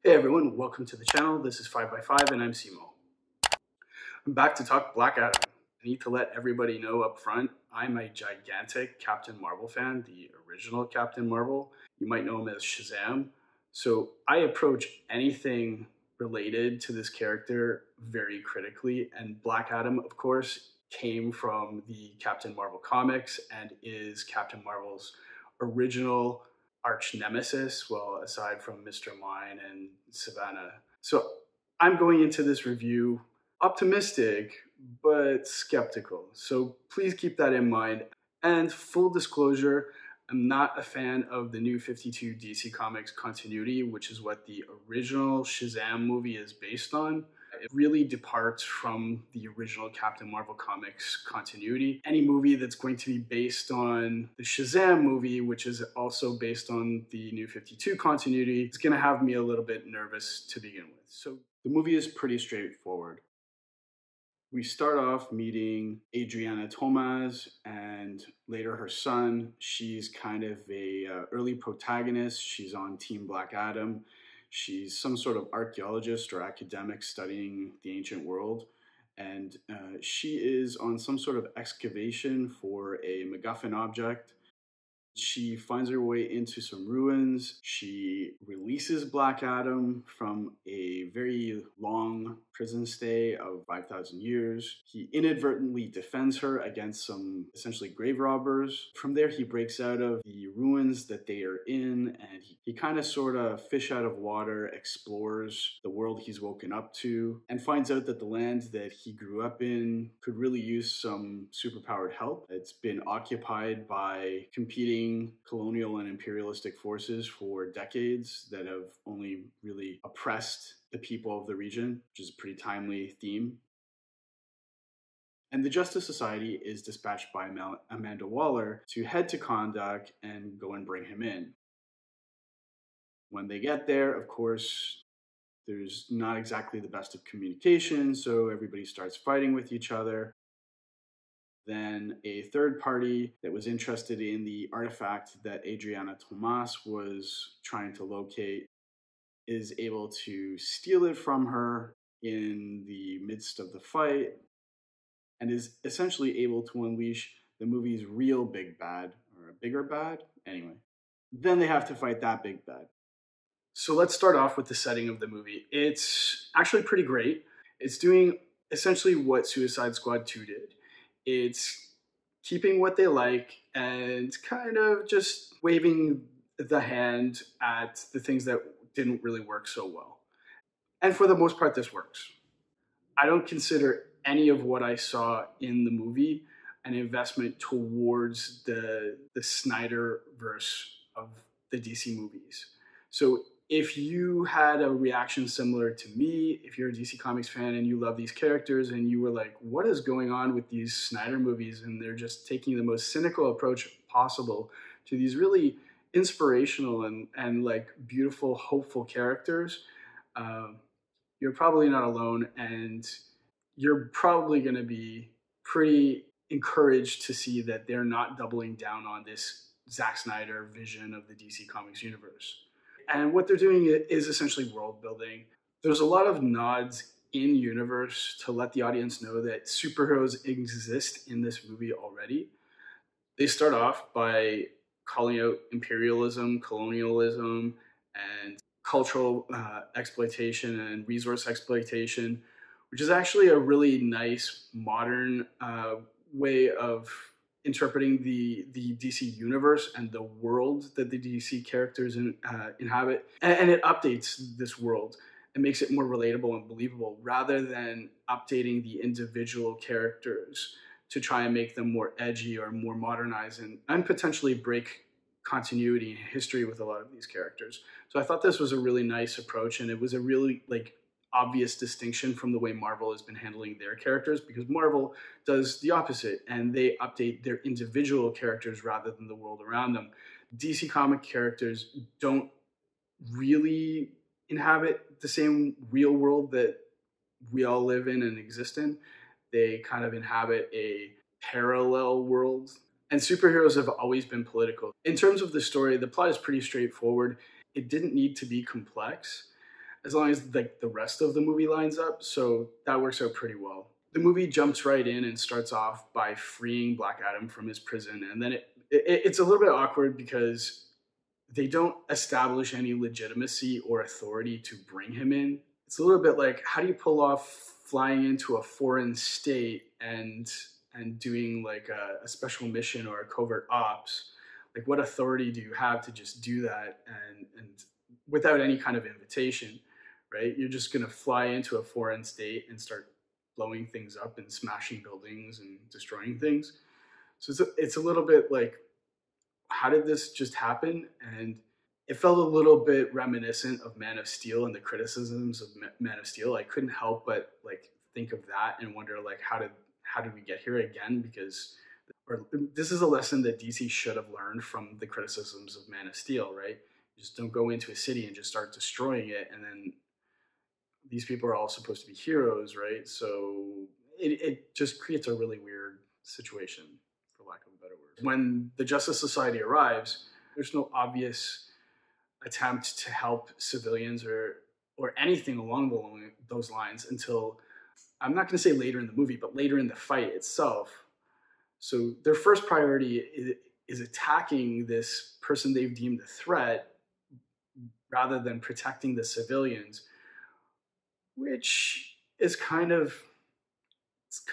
Hey everyone, welcome to the channel. This is 5x5 and I'm Simo. I'm back to talk Black Adam. I need to let everybody know up front, I'm a gigantic Captain Marvel fan, the original Captain Marvel. You might know him as Shazam. So I approach anything related to this character very critically, and Black Adam, of course, came from the Captain Marvel comics and is Captain Marvel's original arch nemesis, well, aside from Mr. Mime and Savannah. So I'm going into this review optimistic, but skeptical. So please keep that in mind. And full disclosure, I'm not a fan of the new 52 DC Comics continuity, which is what the original Shazam movie is based on. It really departs from the original Captain Marvel comics continuity. Any movie that's going to be based on the Shazam movie, which is also based on the new 52 continuity, is going to have me a little bit nervous to begin with. So the movie is pretty straightforward. We start off meeting Adriana Tomaz and later her son. She's kind of a early protagonist. She's on Team Black Adam. She's some sort of archaeologist or academic studying the ancient world. And she is on some sort of excavation for a MacGuffin object. She finds her way into some ruins. She releases Black Adam from a very long prison stay of 5,000 years. He inadvertently defends her against some essentially grave robbers. From there, he breaks out of the ruins that they are in, and he kind of sort of fish out of water, explores the world he's woken up to, and finds out that the land that he grew up in could really use some superpowered help. It's been occupied by competing colonial and imperialistic forces for decades that have only really oppressed the people of the region, which is a pretty timely theme. And the Justice Society is dispatched by Amanda Waller to head to Kahndaq and go and bring him in. When they get there, of course, there's not exactly the best of communication, so everybody starts fighting with each other. Then a third party that was interested in the artifact that Adriana Tomaz was trying to locate is able to steal it from her in the midst of the fight and is essentially able to unleash the movie's real big bad, or a bigger bad, anyway. Then they have to fight that big bad. So let's start off with the setting of the movie. It's actually pretty great. It's doing essentially what Suicide Squad 2 did. It's keeping what they like and kind of just waving the hand at the things that didn't really work so well. And for the most part, this works. I don't consider any of what I saw in the movie an investment towards the Snyderverse of the DC movies. So if you had a reaction similar to me, if you're a DC Comics fan and you love these characters and you were like, what is going on with these Snyder movies? And they're just taking the most cynical approach possible to these really inspirational and like beautiful, hopeful characters, you're probably not alone. And you're probably going to be pretty encouraged to see that they're not doubling down on this Zack Snyder vision of the DC Comics universe. And what they're doing is essentially world building. There's a lot of nods in universe to let the audience know that superheroes exist in this movie already. They start off by calling out imperialism, colonialism, and cultural exploitation and resource exploitation, which is actually a really nice modern way of interpreting the DC universe and the world that the DC characters inhabit. And it updates this world and makes it more relatable and believable rather than updating the individual characters to try and make them more edgy or more modernized and potentially break continuity and history with a lot of these characters. So I thought this was a really nice approach, and it was a really obvious distinction from the way Marvel has been handling their characters, because Marvel does the opposite and they update their individual characters rather than the world around them. DC comic characters don't really inhabit the same real world that we all live in and exist in. They kind of inhabit a parallel world. And superheroes have always been political. In terms of the story, the plot is pretty straightforward. It didn't need to be complex. as long as like the rest of the movie lines up. So that works out pretty well. The movie jumps right in and starts off by freeing Black Adam from his prison, and then it's a little bit awkward because they don't establish any legitimacy or authority to bring him in. It's a little bit like, how do you pull off flying into a foreign state and doing like a special mission or a covert ops? Like, what authority do you have to just do that and without any kind of invitation, right? You're just gonna fly into a foreign state and start blowing things up and smashing buildings and destroying things. So it's a little bit like, how did this just happen? And it felt a little bit reminiscent of Man of Steel and the criticisms of Man of Steel. I couldn't help but like think of that and wonder like, how did we get here again? Because or this is a lesson that DC should have learned from the criticisms of Man of Steel, right? You just don't go into a city and just start destroying it, and then these people are all supposed to be heroes, right? So it just creates a really weird situation, for lack of a better word. When the Justice Society arrives, there's no obvious attempt to help civilians or anything along those lines until, I'm not going to say later in the movie, but later in the fight itself. So their first priority is attacking this person they've deemed a threat rather than protecting the civilians, which is kind of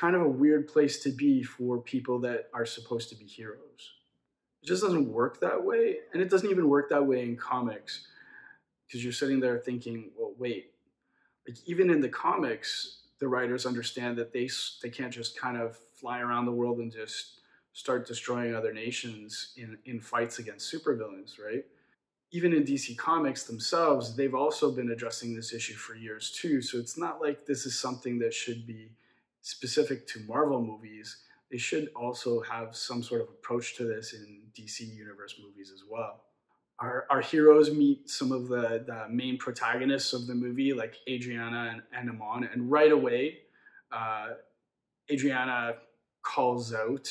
a weird place to be for people that are supposed to be heroes. It just doesn't work that way, and it doesn't even work that way in comics, because you're sitting there thinking, well, wait, like even in the comics, the writers understand that they can't just kind of fly around the world and just start destroying other nations in fights against supervillains, right? Even in DC Comics themselves, they've also been addressing this issue for years too. So it's not like this is something that should be specific to Marvel movies. They should also have some sort of approach to this in DC Universe movies as well. Our heroes meet some of the main protagonists of the movie, like Adriana and Amon, and right away, Adriana calls out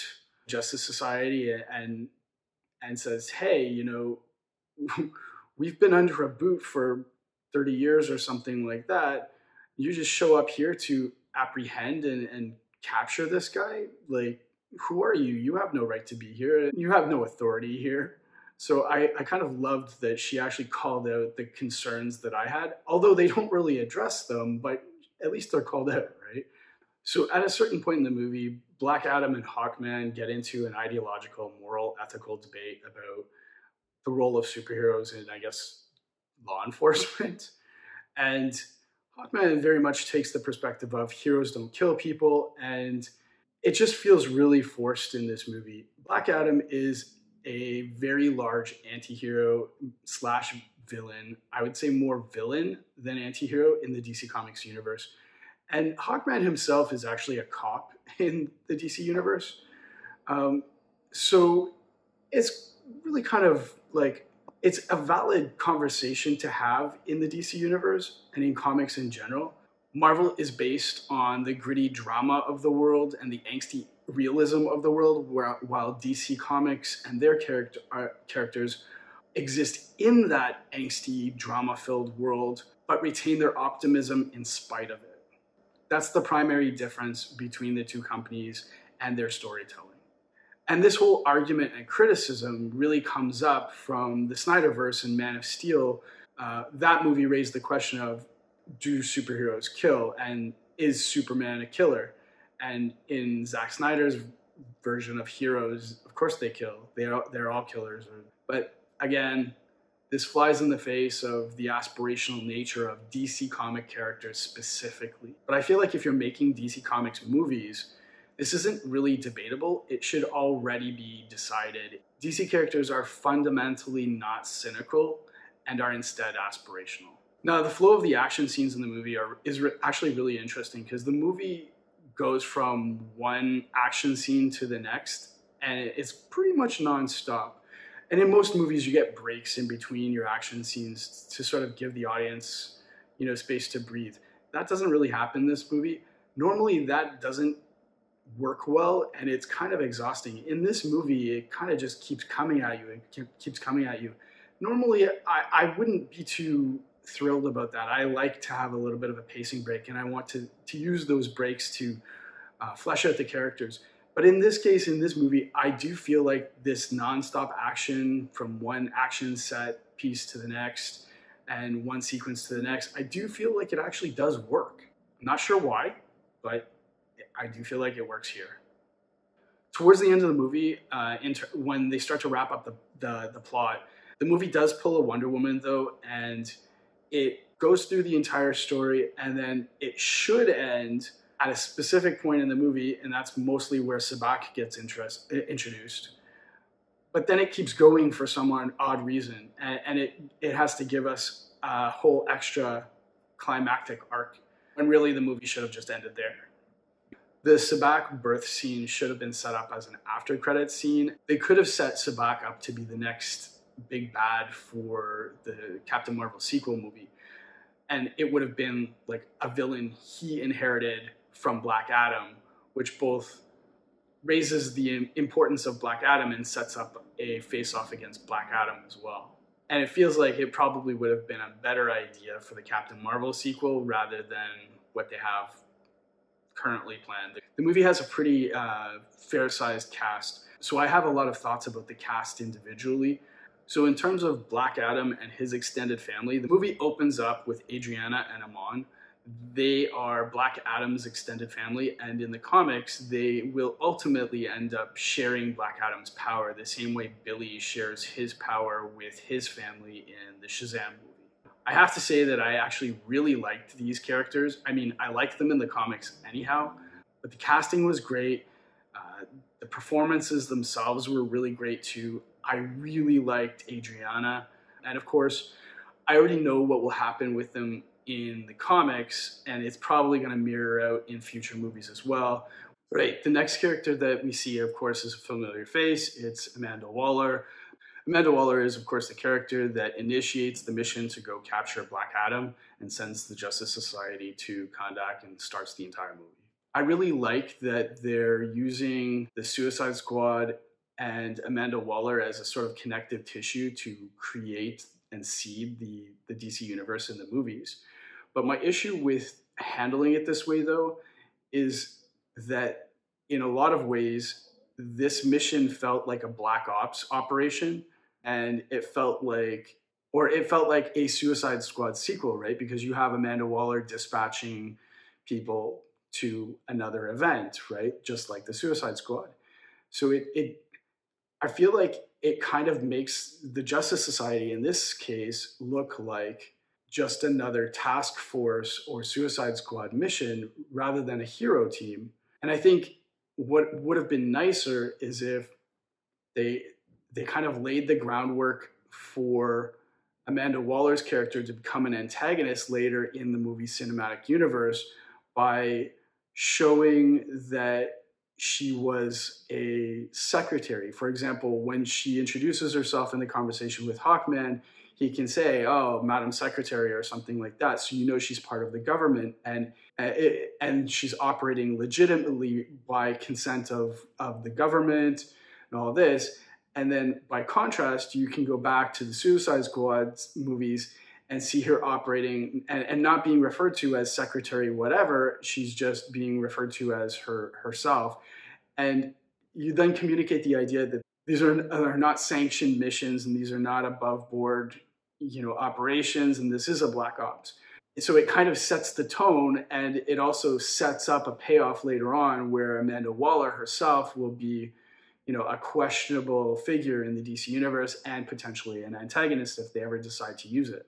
Justice Society and says, "Hey, you know, we've been under a boot for 30 years or something like that. You just show up here to apprehend and capture this guy? Like, who are you? You have no right to be here. You have no authority here." So I kind of loved that she actually called out the concerns that I had, although they don't really address them, but at least they're called out, right? So at a certain point in the movie, Black Adam and Hawkman get into an ideological, moral, ethical debate about the role of superheroes in, I guess, law enforcement. And Hawkman very much takes the perspective of heroes don't kill people, and it just feels really forced in this movie. Black Adam is a very large anti-hero slash villain. I would say more villain than anti-hero in the DC Comics universe. And Hawkman himself is actually a cop in the DC universe. So it's really kind of like, it's a valid conversation to have in the DC universe and in comics in general. Marvel is based on the gritty drama of the world and the angsty realism of the world, while DC Comics and their characters exist in that angsty, drama-filled world, but retain their optimism in spite of it. That's the primary difference between the two companies and their storytelling. And this whole argument and criticism really comes up from the Snyderverse and Man of Steel. That movie raised the question of, do superheroes kill? And is Superman a killer? And in Zack Snyder's version of heroes, of course they kill. They're all killers. But again, this flies in the face of the aspirational nature of DC comic characters specifically. But I feel like if you're making DC Comics movies, this isn't really debatable. It should already be decided. DC characters are fundamentally not cynical and are instead aspirational. Now, the flow of the action scenes in the movie is actually really interesting, because the movie goes from one action scene to the next, and it's pretty much nonstop. And in most movies, you get breaks in between your action scenes to sort of give the audience, you know, space to breathe. That doesn't really happen in this movie. Normally, that doesn't work well, and it's kind of exhausting. In this movie, it kind of just keeps coming at you and keeps coming at you. Normally, I wouldn't be too thrilled about that. I like to have a little bit of a pacing break, and I want to use those breaks to flesh out the characters. But in this case, in this movie, I do feel like this nonstop action from one action set piece to the next and one sequence to the next, I do feel like it actually does work. I'm not sure why, but I do feel like it works here. Towards the end of the movie, when they start to wrap up the plot, the movie does pull a Wonder Woman, though, and it goes through the entire story, and then it should end at a specific point in the movie, and that's mostly where Sabak gets introduced. But then it keeps going for some odd reason, and it has to give us a whole extra climactic arc, when really the movie should have just ended there. The Sabak birth scene should have been set up as an after-credits scene. They could have set Sabak up to be the next big bad for the Captain Marvel sequel movie. And it would have been like a villain he inherited from Black Adam, which both raises the importance of Black Adam and sets up a face-off against Black Adam as well. And it feels like it probably would have been a better idea for the Captain Marvel sequel rather than what they have currently planned. The movie has a pretty fair-sized cast, so I have a lot of thoughts about the cast individually. So in terms of Black Adam and his extended family, the movie opens up with Adriana and Amon. They are Black Adam's extended family, and in the comics, they will ultimately end up sharing Black Adam's power the same way Billy shares his power with his family in the Shazam movie. I have to say that I actually really liked these characters. I mean, I liked them in the comics anyhow, but the casting was great. The performances themselves were really great too. I really liked Adriana. And of course, I already know what will happen with them in the comics, and it's probably going to mirror out in future movies as well. Right, the next character that we see, of course, is a familiar face. It's Amanda Waller. Amanda Waller is, of course, the character that initiates the mission to go capture Black Adam and sends the Justice Society to Kahndaq and starts the entire movie. I really like that they're using the Suicide Squad and Amanda Waller as a sort of connective tissue to create and seed the DC universe in the movies. But my issue with handling it this way, though, is that in a lot of ways, this mission felt like a Black Ops operation, and it felt like a Suicide Squad sequel, right? Because you have Amanda Waller dispatching people to another event, right? Just like the Suicide Squad. So I feel like it kind of makes the Justice Society in this case look like just another task force or Suicide Squad mission rather than a hero team. And I think what would have been nicer is if they kind of laid the groundwork for Amanda Waller's character to become an antagonist later in the movie cinematic universe by showing that she was a secretary. For example, when she introduces herself in the conversation with Hawkman, he can say, "Oh, Madam Secretary," or something like that. So you know she's part of the government, and she's operating legitimately by consent of the government and all this. And then by contrast, you can go back to the Suicide Squad movies and see her operating and not being referred to as secretary whatever. She's just being referred to as herself. And you then communicate the idea that these are not sanctioned missions and these are not above board, operations, and this is a Black Ops. So it kind of sets the tone, and it also sets up a payoff later on where Amanda Waller herself will be a questionable figure in the DC universe and potentially an antagonist if they ever decide to use it.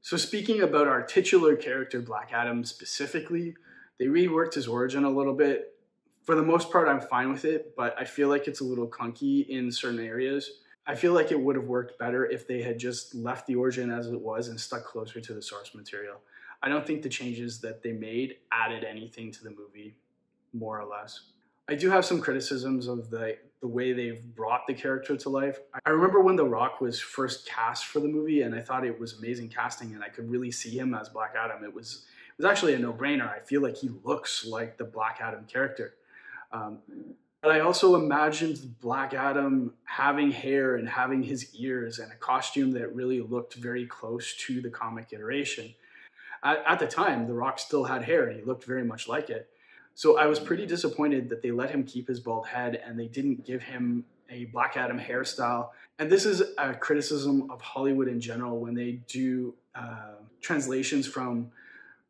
So speaking about our titular character, Black Adam specifically, they reworked his origin a little bit. For the most part, I'm fine with it, but I feel like it's a little clunky in certain areas. I feel like it would have worked better if they had just left the origin as it was and stuck closer to the source material. I don't think the changes that they made added anything to the movie, more or less. I do have some criticisms of the way they've brought the character to life. I remember when The Rock was first cast for the movie, and I thought it was amazing casting, and I could really see him as Black Adam. It was actually a no-brainer. I feel like he looks like the Black Adam character. But I also imagined Black Adam having hair and having his ears and a costume that really looked very close to the comic iteration. At the time, The Rock still had hair and he looked very much like it. So I was pretty disappointed that they let him keep his bald head and they didn't give him a Black Adam hairstyle. And this is a criticism of Hollywood in general when they do translations from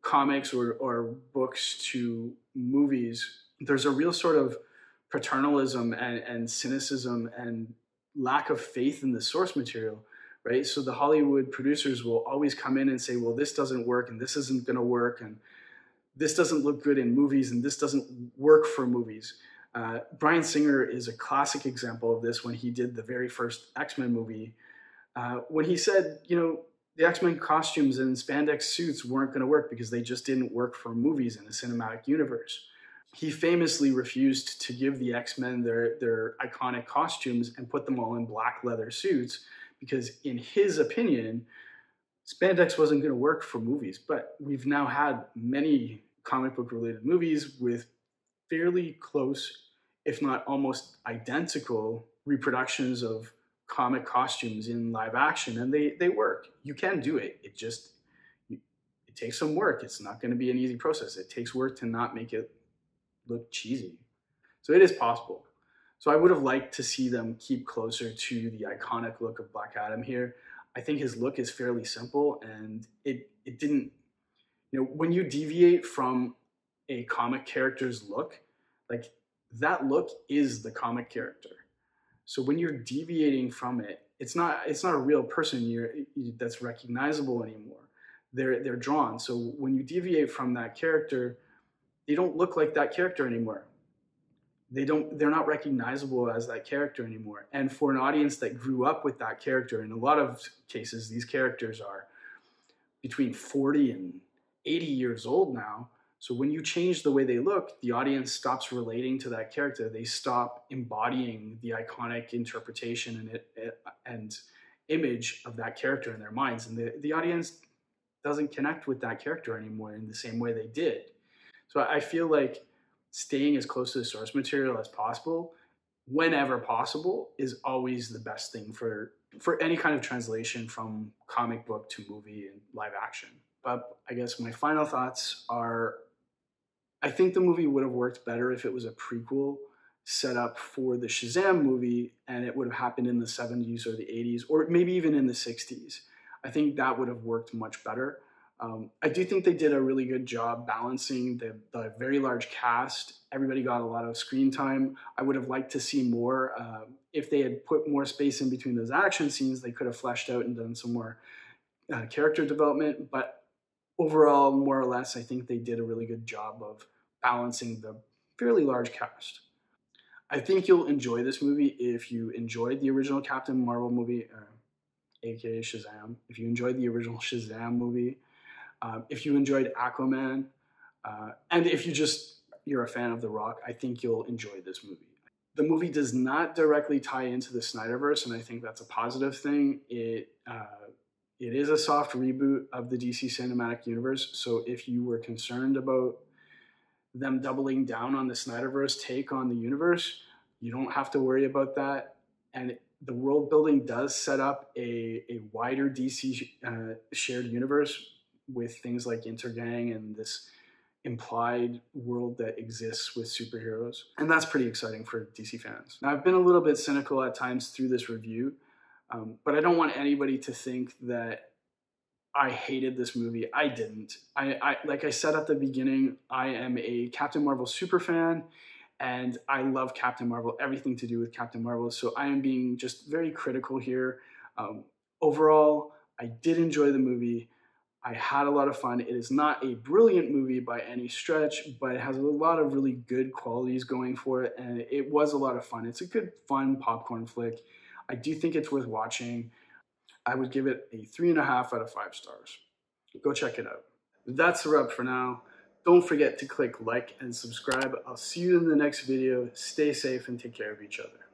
comics or books to movies. There's a real sort of paternalism and cynicism and lack of faith in the source material, right? So the Hollywood producers will always come in and say, well, this doesn't work and this isn't going to work and this doesn't look good in movies and this doesn't work for movies. Bryan Singer is a classic example of this when he did the very first X-Men movie. When he said, the X-Men costumes and spandex suits weren't going to work because they just didn't work for movies in a cinematic universe. He famously refused to give the X-Men their iconic costumes and put them all in black leather suits because, in his opinion, spandex wasn't going to work for movies. But we've now had many comic book related movies with fairly close, if not almost identical, reproductions of comic costumes in live action, and they work. You can do it. It takes some work. It's not going to be an easy process. It takes work to not make it look cheesy. So it is possible. So I would have liked to see them keep closer to the iconic look of Black Adam here. I think his look is fairly simple, and it didn't, when you deviate from a comic character's look, like that look is the comic character. So when you're deviating from it, it's not a real person that's recognizable anymore. They're drawn. So when you deviate from that character, they don't look like that character anymore. They're not recognizable as that character anymore. And for an audience that grew up with that character, in a lot of cases, these characters are between 40 and 80 years old now. So when you change the way they look, the audience stops relating to that character. They stop embodying the iconic interpretation and image of that character in their minds. And the audience doesn't connect with that character anymore in the same way they did. So I feel like staying as close to the source material as possible, whenever possible, is always the best thing for any kind of translation from comic book to movie and live action. But I guess my final thoughts are, I think the movie would have worked better if it was a prequel set up for the Shazam movie and it would have happened in the 70s or the 80s or maybe even in the 60s. I think that would have worked much better. I do think they did a really good job balancing the very large cast. Everybody got a lot of screen time. I would have liked to see more. If they had put more space in between those action scenes, they could have fleshed out and done some more character development. But overall, more or less, I think they did a really good job of balancing the fairly large cast. I think you'll enjoy this movie if you enjoyed the original Captain Marvel movie, aka Shazam. If you enjoyed the original Shazam movie, if you enjoyed Aquaman, and if you're a fan of The Rock, I think you'll enjoy this movie. The movie does not directly tie into the Snyderverse, and I think that's a positive thing. It is a soft reboot of the DC Cinematic Universe, so if you were concerned about them doubling down on the Snyderverse take on the universe, you don't have to worry about that. And the world building does set up a wider DC shared universe with things like Intergang and this implied world that exists with superheroes. And that's pretty exciting for DC fans. Now, I've been a little bit cynical at times through this review, but I don't want anybody to think that I hated this movie. I didn't. I like I said at the beginning, I am a Captain Marvel super fan, and I love Captain Marvel, everything to do with Captain Marvel. So I am being just very critical here. Overall, I did enjoy the movie. I had a lot of fun. It is not a brilliant movie by any stretch, but it has a lot of really good qualities going for it, and it was a lot of fun. It's a good, fun popcorn flick. I do think it's worth watching. I would give it a 3.5 out of 5 stars. Go check it out. That's a wrap for now. Don't forget to click like and subscribe. I'll see you in the next video. Stay safe and take care of each other.